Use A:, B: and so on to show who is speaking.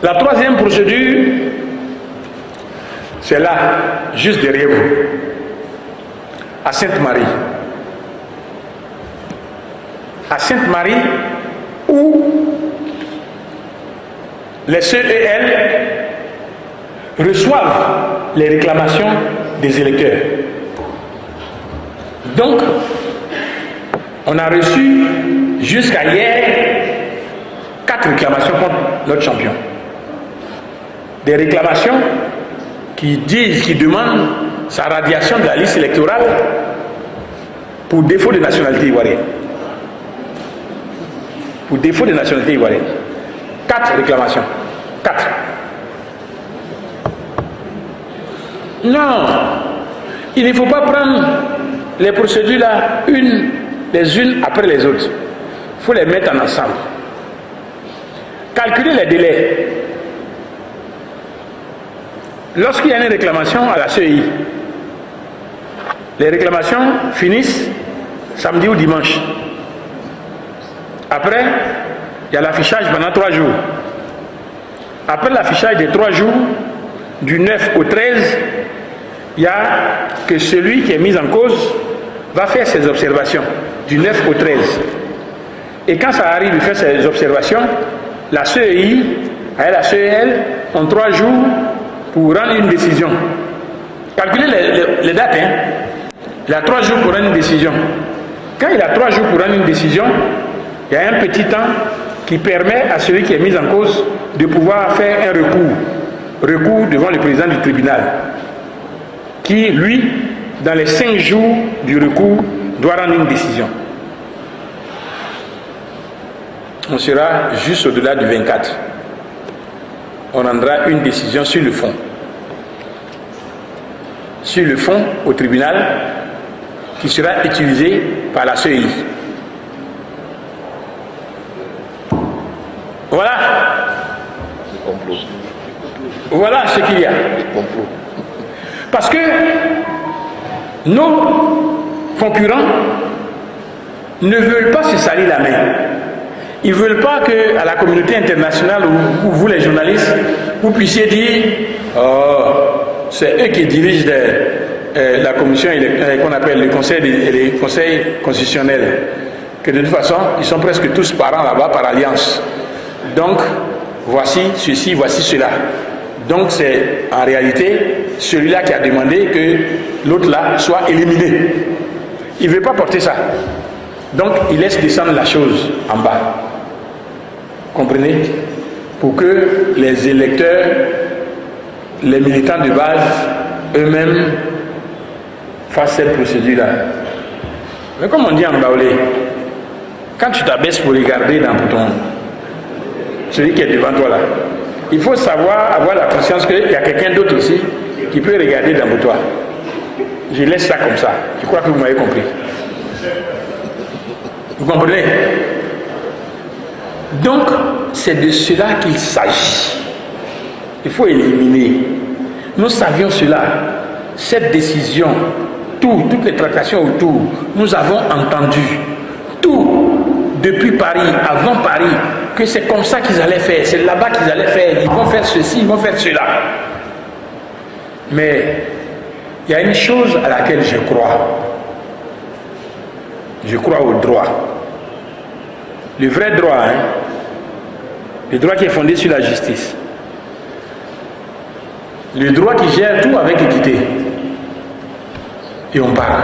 A: La troisième procédure, c'est là, juste derrière vous, à Sainte-Marie. À Sainte-Marie, où les CEL reçoivent les réclamations des électeurs. Donc, on a reçu jusqu'à hier 4 réclamations contre notre champion. Des réclamations qui demandent sa radiation de la liste électorale pour défaut de nationalité ivoirienne. Pour défaut de nationalité ivoirienne. 4 réclamations. 4. Non, il ne faut pas prendre les procédures là, les unes après les autres. Il faut les mettre en ensemble. Calculer les délais. Lorsqu'il y a une réclamation à la CEI, les réclamations finissent samedi ou dimanche. Après, il y a l'affichage pendant 3 jours. Après l'affichage des 3 jours, du 9 au 13, il y a que celui qui est mis en cause va faire ses observations, du 9 au 13. Et quand ça arrive de faire ses observations, la CEI et la CEL ont 3 jours pour rendre une décision. Calculez les dates. Hein. Il a 3 jours pour rendre une décision. Quand il a 3 jours pour rendre une décision, il y a un petit temps qui permet à celui qui est mis en cause de pouvoir faire un recours devant le président du tribunal, qui, lui, dans les 5 jours du recours, doit rendre une décision. On sera juste au-delà du 24. On rendra une décision sur le fond. Sur le fond, au tribunal, qui sera utilisé par la CEI. Voilà. Voilà ce qu'il y a. Parce que nos concurrents ne veulent pas se salir la main. Ils ne veulent pas qu'à la communauté internationale, ou vous les journalistes, vous puissiez dire oh, c'est eux qui dirigent la commission qu'on appelle le conseil constitutionnel. Que de toute façon, ils sont presque tous parents là-bas par alliance. Donc, voici ceci, voici cela. Donc, c'est en réalité celui-là qui a demandé que l'autre là soit éliminé. Il ne veut pas porter ça. Donc, il laisse descendre la chose en bas. Comprenez? Pour que les électeurs, les militants de base, eux-mêmes, fassent cette procédure-là. Mais comme on dit en baoulé, quand tu t'abaisses pour regarder dans ton... celui qui est devant toi là, il faut savoir, avoir la conscience qu'il y a quelqu'un d'autre aussi qui peut regarder dans toi. Je laisse ça comme ça. Je crois que vous m'avez compris. Vous comprenez? Donc, c'est de cela qu'il s'agit. Il faut éliminer. Nous savions cela. Cette décision, toutes les tractations autour, nous avons entendu. Tout, depuis Paris, avant Paris, que c'est comme ça qu'ils allaient faire. C'est là-bas qu'ils allaient faire. Ils vont faire ceci, ils vont faire cela. Mais, il y a une chose à laquelle je crois. Je crois au droit. Le vrai droit, hein? Le droit qui est fondé sur la justice. Le droit qui gère tout avec équité. Et on parle.